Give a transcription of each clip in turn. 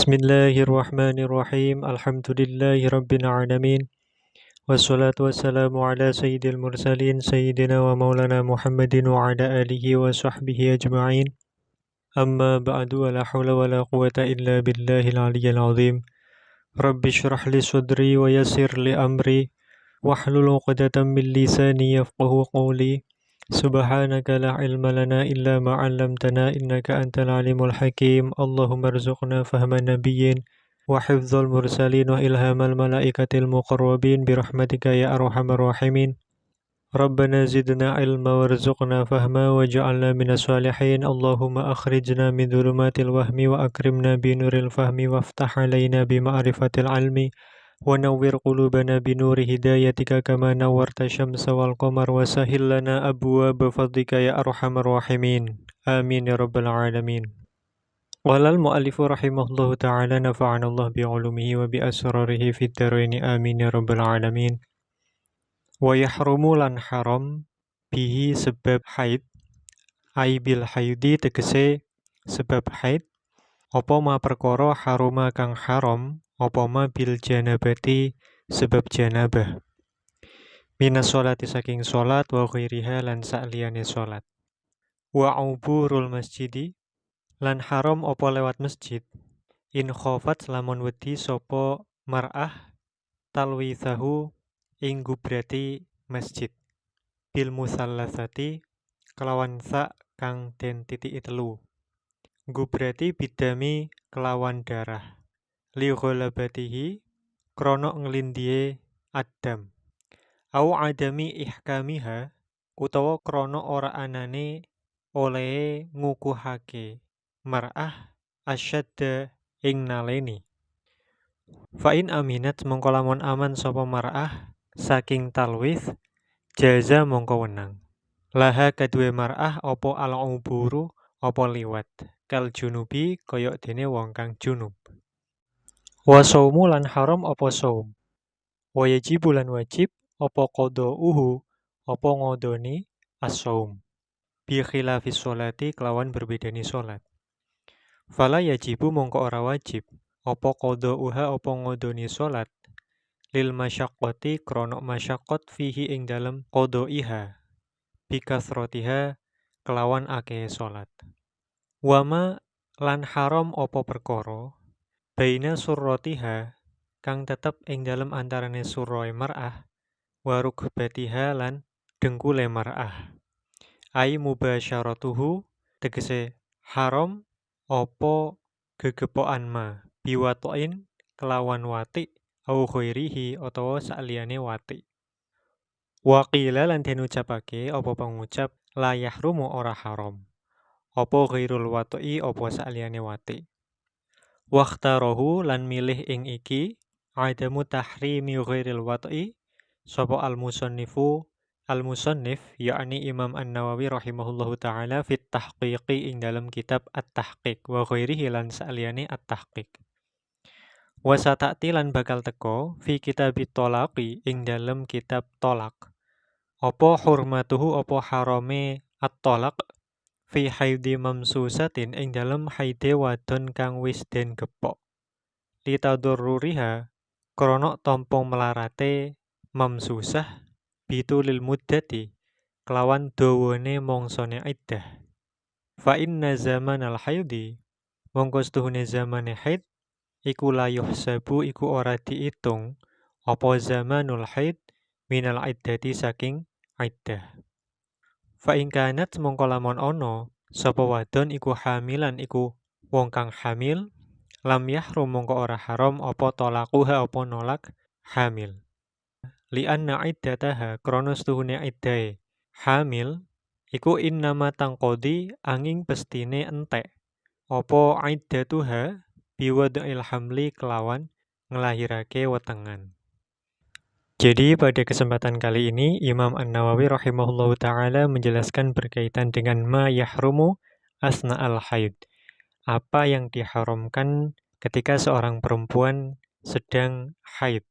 Bismillahirrahmanirrahim. Alhamdulillahirabbil alamin. Wassalatu wassalamu ala sayyidil mursalin sayyidina wa maulana Muhammadin wa ala alihi wa sahbihi ajma'in. Amma ba'du, wa la hawla wa la quwata illa billahil aliyyil azim. Rabbi shrah li sadri wa yassir li amri wahlul 'uqdatam min lisani yafqahu qawli. Subhanaka la ilma lana illa ma 'allamtana innaka antal alimul hakim. Allahumma rzuqna fahman nabiyyin wa hifdzal mursalin wa ilhamal malaikatil muqarrabin birahmatika ya arhamar rahimin. Rabbana zidna ilma warzuqna fahma waj'alna minas salihin. Allahumma akhrijna min dhulumatil wahmi wa akrimna bi nuril fahmi waftah alaina bi ma'rifatil ilmi wa nawwir qulubana bi nuri hidayatika kama nawwarta syamsa wal qamar wa sahhil lana abwaaba fadlika ya arhamar rahimin. Amin ya rabbal alamin. Qalal mu'allifu rahimahullahu ta'ala nafa'anallah bi ulumihi wa bi asrarihi fid dharaini amin ya rabbal alamin. Wa yahrumu lan haram bihi sebab haid, ai bil haidi tegese sebab haid, apa ma perkara haruma kang haram, apa ma bil janabati sebab janabah. Minas sholati saking sholat wa ghairiha lan sakliyane sholat. Wa uburul masjidi lan haram apa lewat masjid. In khofat lamun wedi sapa mar'ah talwithahu ing gubrati masjid. Bil musallasati kelawan sa kang den titiki telu. Gubrati bidami kelawan darah. Li ghalabatihi krono nglindhihe adam. Au adami ihkamiha utawa krono ora anane olehe ngukuhake mar'ah asyadda ing naleni. Fa'in aminat mongko lamun aman sapa mar'ah saking talwith jaza mongko wenang. Laha kadue mar'ah opo al-uburu opo liwat kal junubi koyok dene wong kang junub. Wa saumu lan haram opo saum. Wa yajibu lan wajib opo qada'uhu opo ngodoni as-saum. Bi khilafis sholati kelawan berbedani sholat. Fala yajibu mongko ora wajib opo qada'uha opo ngodoni sholat. Lil masyaqqati krono masyaqqat fihi ing dalem qada'iha. Bi kasrotiha kelawan akeh sholat. Wama lan haram opo perkara baina surratiha kang tetep ing dalem antarane surroe mar'ah wa rukbatiha lan dengkule mar'ah. Ai mubasyaratuhu tegese haram opo gegepokan ma biwatoin kelawan wati au khairihi utawa sakliyane wati. Wa qila lan den ucapake apa pengucap la yahrumu ora haram. Apa ghairul wati apa sakliyane wati. Waqtarahu lan milih ing iki adamu tahrimi ghairil wati sapa al-musannif yakni Imam An-Nawawi rahimahullahu taala fit tahqiqi ing dalam kitab At-Tahqiq wa ghairihi lan sakliyane At-Tahqiq. Wa satati lan bakal teko fi kitabit tolaqi ing dalam kitab tolak. Apa hurmatuhu apa harame at-tolak fi haidi mamsusatin ing dalam haide wadon kang wis den gepok. Litadurruriha krono tompo melarate mamsusah bitulil muddati kelawan dawane mongsone iddah. Fa inna zamanal haidi mongko setuhune zamane haid iku la yuhsabu iku ora diitung apa zamanul haid minal iddati saking iddah. Fa in kanat mongko lamun ono sapa wadon iku hamilan iku wong kang hamil lam yahrum mongko ora haram apa tolakuha apa nolak hamil. Li anna iddataha krono setuhune iddahe hamil iku innama tangqodi angin pestine entek apa iddatuha biwad'il hamli kelawan ngelahirake wetengan. Jadi pada kesempatan kali ini Imam An-Nawawi rahimahullahu ta'ala menjelaskan berkaitan dengan ma yahrumu asna'al haid. Apa yang diharamkan ketika seorang perempuan sedang haid.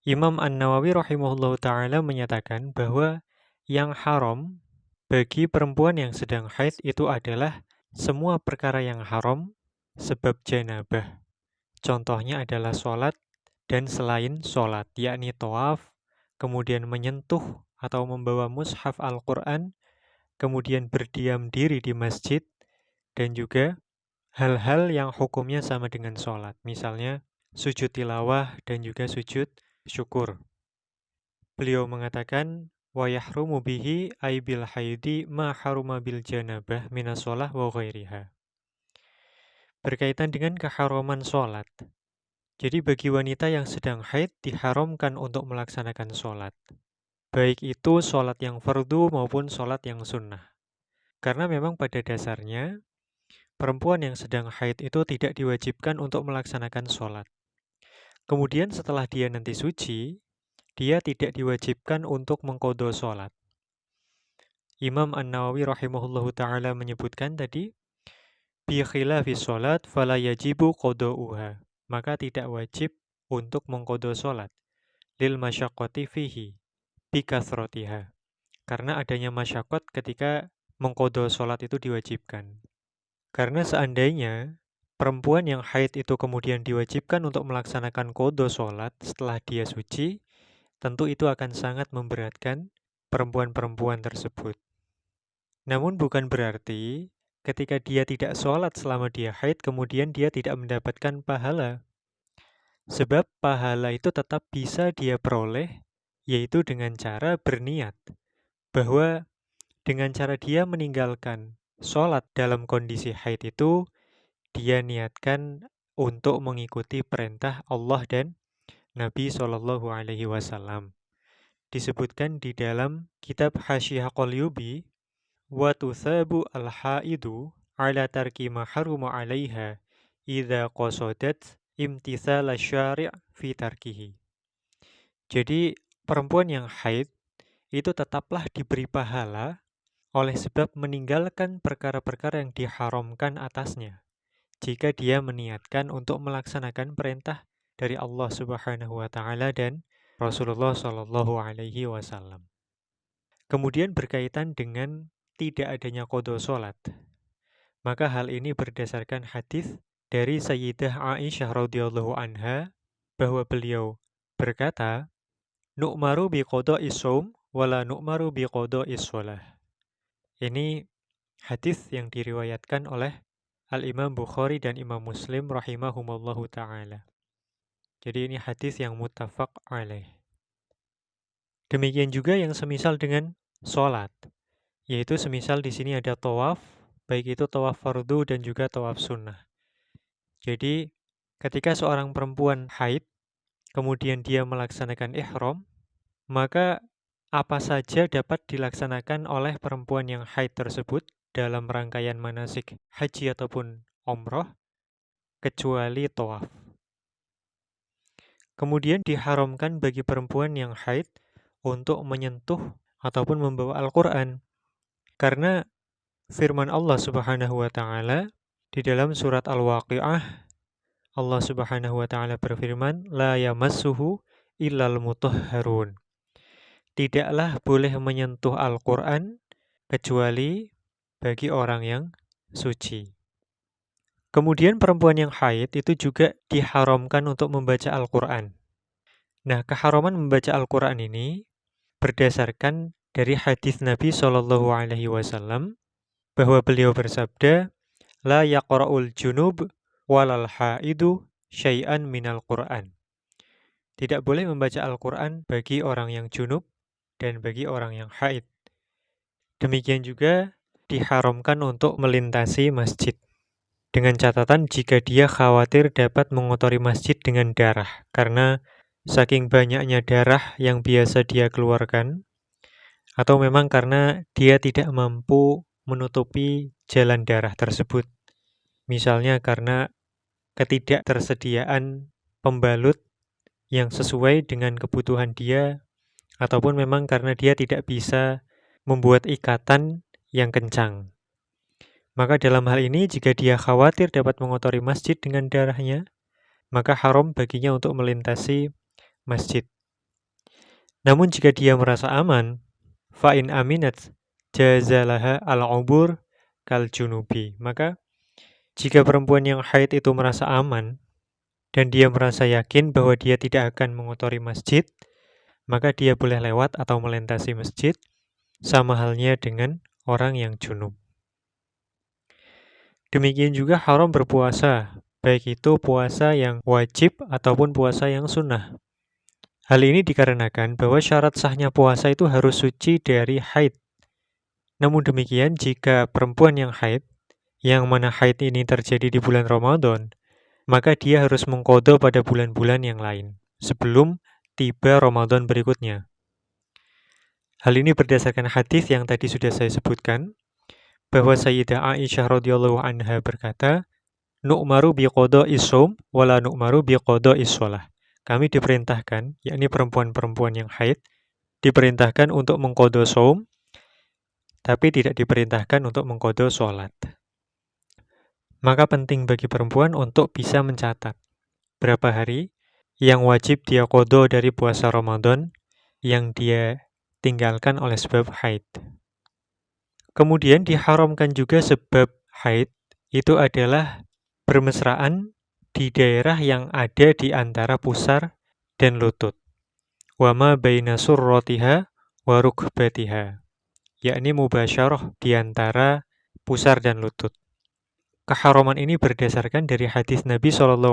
Imam An-Nawawi rahimahullahu ta'ala menyatakan bahwa yang haram bagi perempuan yang sedang haid itu adalah semua perkara yang haram sebab janabah. Contohnya adalah sholat dan selain sholat, yakni tawaf, kemudian menyentuh atau membawa mushaf Al-Quran, kemudian berdiam diri di masjid, dan juga hal-hal yang hukumnya sama dengan sholat. Misalnya sujud tilawah dan juga sujud syukur. Beliau mengatakan, wa yahrumu bihi ay bil haidi ma haruma bil janabah minas sholah wa ghairiha. Berkaitan dengan keharaman sholat. Jadi bagi wanita yang sedang haid diharamkan untuk melaksanakan sholat. Baik itu sholat yang fardu maupun sholat yang sunnah. Karena memang pada dasarnya, perempuan yang sedang haid itu tidak diwajibkan untuk melaksanakan sholat. Kemudian setelah dia nanti suci, dia tidak diwajibkan untuk mengqadha sholat. Imam An-Nawawi rahimahullahu ta'ala menyebutkan tadi, bi khilafi sholat fala yajibu qada'uha. Maka tidak wajib untuk mengqadha sholat. Lil masyaqqati fihi bi kathrotiha. Karena adanya masyaqqat ketika mengqadha sholat itu diwajibkan. Karena seandainya perempuan yang haid itu kemudian diwajibkan untuk melaksanakan qadha sholat setelah dia suci, tentu itu akan sangat memberatkan perempuan-perempuan tersebut. Namun bukan berarti ketika dia tidak sholat selama dia haid, kemudian dia tidak mendapatkan pahala. Sebab pahala itu tetap bisa dia peroleh, yaitu dengan cara berniat. Bahwa dengan cara dia meninggalkan sholat dalam kondisi haid itu, dia niatkan untuk mengikuti perintah Allah dan Nabi SAW. Disebutkan di dalam kitab Hasyiyah Qalyubi, wa tuthabu al-haidu ala tarki ma haruma 'alaiha idza qasadat imtitsal asy-syari' fi tarkihi. Jadi perempuan yang haid itu tetaplah diberi pahala oleh sebab meninggalkan perkara-perkara yang diharamkan atasnya jika dia meniatkan untuk melaksanakan perintah dari Allah Subhanahu wa taala dan Rasulullah Shallallahu alaihi wasallam. Kemudian berkaitan dengan tidak adanya qadha salat. Maka hal ini berdasarkan hadis dari Sayyidah Aisyah radhiyallahu anha bahwa beliau berkata, "Nu'maru bi qada'is shaum wala nu'maru bi qada'is shalah." Ini hadis yang diriwayatkan oleh Al-Imam Bukhari dan Imam Muslim rahimahumallahu ta'ala. Jadi ini hadis yang muttafaq alaih. Demikian juga yang semisal dengan sholat, yaitu semisal di sini ada tawaf, baik itu tawaf fardu dan juga tawaf sunnah. Jadi ketika seorang perempuan haid, kemudian dia melaksanakan ihram, maka apa saja dapat dilaksanakan oleh perempuan yang haid tersebut dalam rangkaian manasik haji ataupun umroh, kecuali tawaf. Kemudian diharamkan bagi perempuan yang haid untuk menyentuh ataupun membawa Al-Quran. Karena firman Allah Subhanahu wa ta'ala di dalam surat Al-Waqi'ah, Allah Subhanahu wa ta'ala berfirman, "La yamassuhu illal mutahharun." Tidaklah boleh menyentuh Al-Quran kecuali bagi orang yang suci. Kemudian perempuan yang haid itu juga diharamkan untuk membaca Al-Quran. Nah, keharaman membaca Al-Quran ini berdasarkan dari hadis Nabi Shallallahu alaihi wasallam bahwa beliau bersabda, "La yaqra'ul junub walal haidu syai'an minal Qur'an." Tidak boleh membaca Al-Quran bagi orang yang junub dan bagi orang yang haid. Demikian juga diharamkan untuk melintasi masjid. Dengan catatan jika dia khawatir dapat mengotori masjid dengan darah, karena saking banyaknya darah yang biasa dia keluarkan, atau memang karena dia tidak mampu menutupi jalan darah tersebut. Misalnya karena ketidaktersediaan pembalut yang sesuai dengan kebutuhan dia, ataupun memang karena dia tidak bisa membuat ikatan yang kencang. Maka dalam hal ini jika dia khawatir dapat mengotori masjid dengan darahnya, maka haram baginya untuk melintasi masjid. Namun jika dia merasa aman, fa'in aminat jazalaha al-ubur kal junubi. Maka Jika perempuan yang haid itu merasa aman dan dia merasa yakin bahwa dia tidak akan mengotori masjid, maka dia boleh lewat atau melintasi masjid, sama halnya dengan orang yang junub. Demikian juga haram berpuasa, baik itu puasa yang wajib ataupun puasa yang sunnah. Hal ini dikarenakan bahwa syarat sahnya puasa itu harus suci dari haid. Namun demikian, jika perempuan yang haid, yang mana haid ini terjadi di bulan Ramadan, maka dia harus mengqadha pada bulan-bulan yang lain, sebelum tiba Ramadan berikutnya. Hal ini berdasarkan hadis yang tadi sudah saya sebutkan, bahwa Sayyidah Aisyah radhiyallahu anha berkata, "Nu'maru biqada'is shaum wala nu'maru biqada'is shalah." Kami diperintahkan, yakni perempuan-perempuan yang haid, diperintahkan untuk mengqadha shaum, tapi tidak diperintahkan untuk mengqadha sholat. Maka penting bagi perempuan untuk bisa mencatat berapa hari yang wajib dia qadha dari puasa Ramadan yang dia tinggalkan oleh sebab haid. Kemudian diharamkan juga sebab haid itu adalah bermesraan di daerah yang ada di antara pusar dan lutut. Wa ma baina surratiha wa rukbatiha, yakni mubasyarah di antara pusar dan lutut. Keharaman ini berdasarkan dari hadis Nabi SAW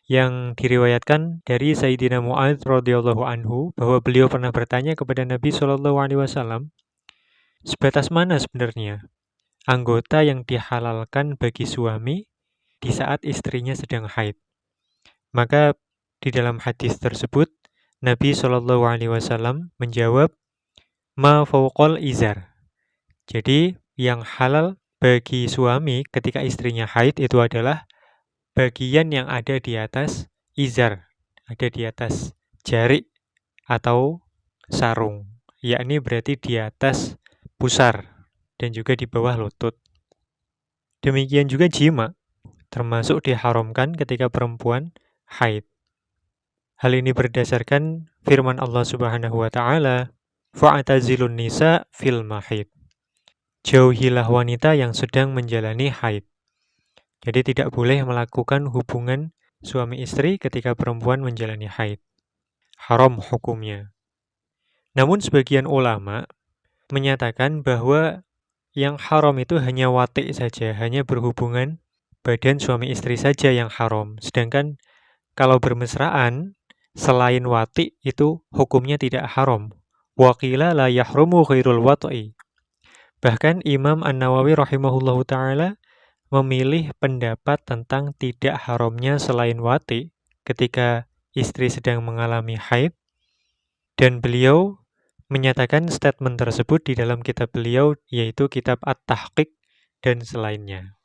yang diriwayatkan dari Sayyidina Mu'adz radhiyallahu anhu bahwa beliau pernah bertanya kepada Nabi SAW, sebatas mana sebenarnya anggota yang dihalalkan bagi suami di saat istrinya sedang haid. Maka di dalam hadis tersebut Nabi SAW menjawab, ma fauqal izar. Jadi yang halal bagi suami ketika istrinya haid itu adalah bagian yang ada di atas izar, ada di atas jari atau sarung, yakni berarti di atas pusar dan juga di bawah lutut. Demikian juga jima, termasuk diharamkan ketika perempuan haid. Hal ini berdasarkan firman Allah Subhanahu wa taala, fa'tazilun nisa fil mahid. Jauhilah wanita yang sedang menjalani haid. Jadi tidak boleh melakukan hubungan suami istri ketika perempuan menjalani haid. Haram hukumnya. Namun sebagian ulama menyatakan bahwa yang haram itu hanya wati' saja, hanya berhubungan badan suami istri saja yang haram. Sedangkan kalau bermesraan, selain wati' itu hukumnya tidak haram. Wa qila la yahrumu ghairul wat'i. Bahkan Imam An-Nawawi rahimahullahu ta'ala memilih pendapat tentang tidak haramnya selain wati' ketika istri sedang mengalami haid. Dan beliau menyatakan statement tersebut di dalam kitab beliau, yaitu kitab At-Tahqiq dan selainnya.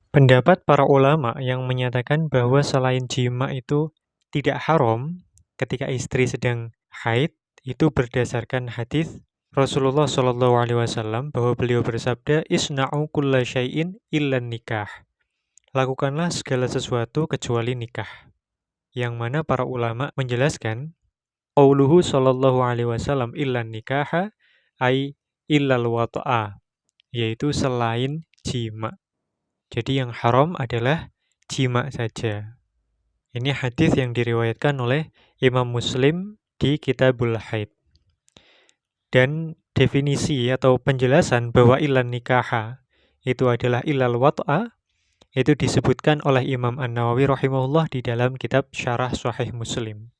Pendapat para ulama yang menyatakan bahwa selain jima itu tidak haram ketika istri sedang haid, itu berdasarkan hadis Rasulullah SAW bahwa beliau bersabda, isna'u kulla syai'in illa nikah. Lakukanlah segala sesuatu kecuali nikah. Yang mana para ulama menjelaskan qauluhu sallallahu alaihi wasallam illan nikaha ai illal wata'a, yaitu selain jima. Jadi yang haram adalah jima saja. Ini hadis yang diriwayatkan oleh Imam Muslim di Kitabul Haid. Dan definisi atau penjelasan bahwa illan nikaha itu adalah illal wata'a itu disebutkan oleh Imam An-Nawawi rahimahullah di dalam kitab Syarah Sahih Muslim,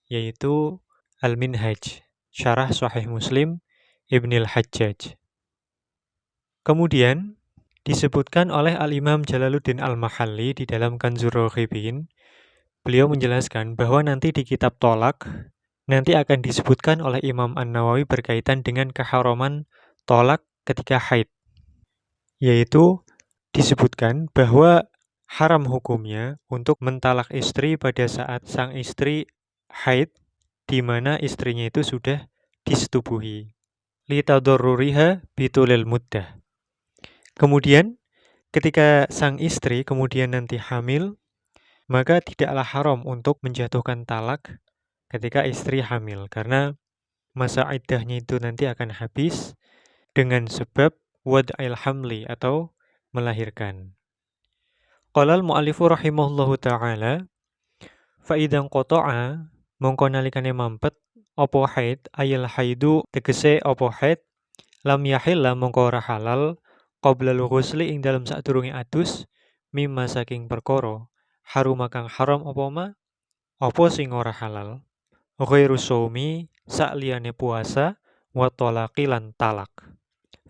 yaitu Al-Minhaj, Syarah Sahih Muslim Ibnil Hajjaj. Kemudian disebutkan oleh Al-Imam Jalaluddin Al-Mahalli di dalam Kanzur Raghibin, beliau menjelaskan bahwa nanti di kitab tolak, nanti akan disebutkan oleh Imam An-Nawawi berkaitan dengan keharaman tolak ketika haid. Yaitu disebutkan bahwa haram hukumnya untuk mentalak istri pada saat sang istri haid, di mana istrinya itu sudah disetubuhi. Litadurruriha bitulil muddah. Kemudian ketika sang istri kemudian nanti hamil, maka tidaklah haram untuk menjatuhkan talak ketika istri hamil, karena masa iddahnya itu nanti akan habis dengan sebab wad'il hamli atau melahirkan. Qala al-mu'allifu rahimahullahu ta'ala, fa idzan qata'a mongko nalikane mampet apa haid ayal haidu tegese apa haid lam yahilla mongko ora halal qabla al-ghusli ing dalem sadurunge adus mimma saking perkara haruma kang haram apa sing ora halal ghairu shaumi sakliyane puasa wa talaqi lan talak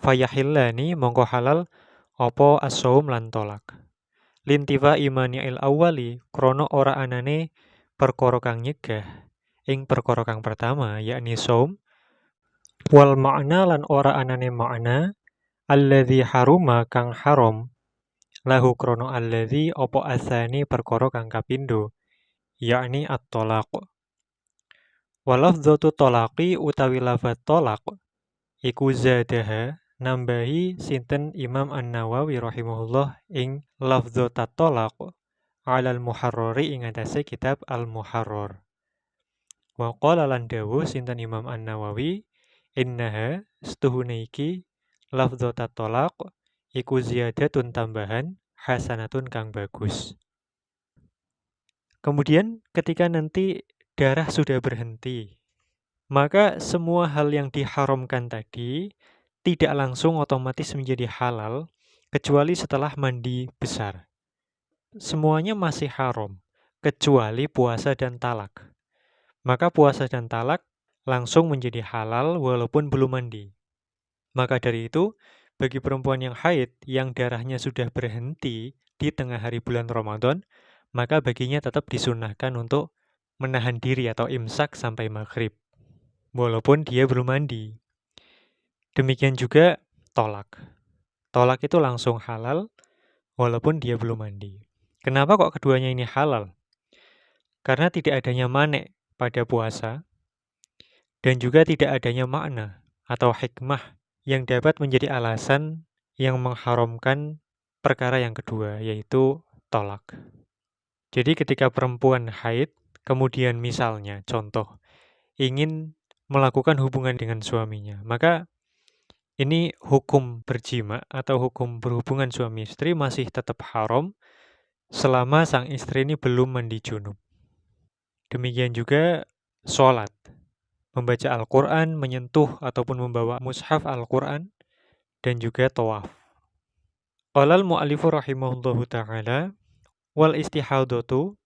fayahillani mongko halal apa as-shaum lan talak lintifa imani il awali krono ora anane perkara kang nyegah ing perkara kang pertama yakni shaum wal makna lan ora anane makna alladzi haruma kang haram lahu krono alladzi opo asani perkara kang kapindo yakni at-talaq walafdzatu talaqi utawi lafadz talaq iku zadaha nambahi sinten Imam An-Nawawi rahimahullah ing lafdzat talaq alal muharrari ing atase kitab Al-Muharrar wa qala lan dawuh sinten Imam An-Nawawi innaha setuhune iki lafdzat talaq iku ziyadatun tambahan hasanatun kang bagus. Kemudian ketika nanti darah sudah berhenti, maka semua hal yang diharamkan tadi tidak langsung otomatis menjadi halal kecuali setelah mandi besar. Semuanya masih haram kecuali puasa dan talak. Maka puasa dan talak langsung menjadi halal walaupun belum mandi. Maka dari itu, bagi perempuan yang haid yang darahnya sudah berhenti di tengah hari bulan Ramadan, maka baginya tetap disunahkan untuk menahan diri atau imsak sampai maghrib, walaupun dia belum mandi. Demikian juga tolak. Tolak itu langsung halal, walaupun dia belum mandi. Kenapa kok keduanya ini halal? Karena tidak adanya manek pada puasa, dan juga tidak adanya makna atau hikmah yang dapat menjadi alasan yang mengharamkan perkara yang kedua, yaitu tolak. Jadi ketika perempuan haid, kemudian misalnya, contoh, ingin melakukan hubungan dengan suaminya, maka ini hukum berjima atau hukum berhubungan suami istri masih tetap haram selama sang istri ini belum mandi junub. Demikian juga sholat, membaca Al-Quran, menyentuh ataupun membawa mushaf Al-Quran, dan juga tawaf. Qala al-mu'allifu rahimahullahu ta'ala wal istihadatu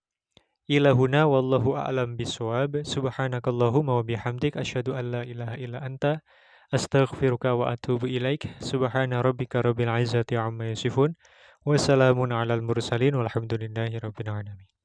ila huna wallahu a'lam bisawab subhanakallahumma wa bihamdik asyhadu an la ilaha illa anta astaghfiruka wa atubu ilaik subhana rabbika rabbil izzati amma yasifun wa salamun alal mursalin walhamdulillahi rabbil alamin.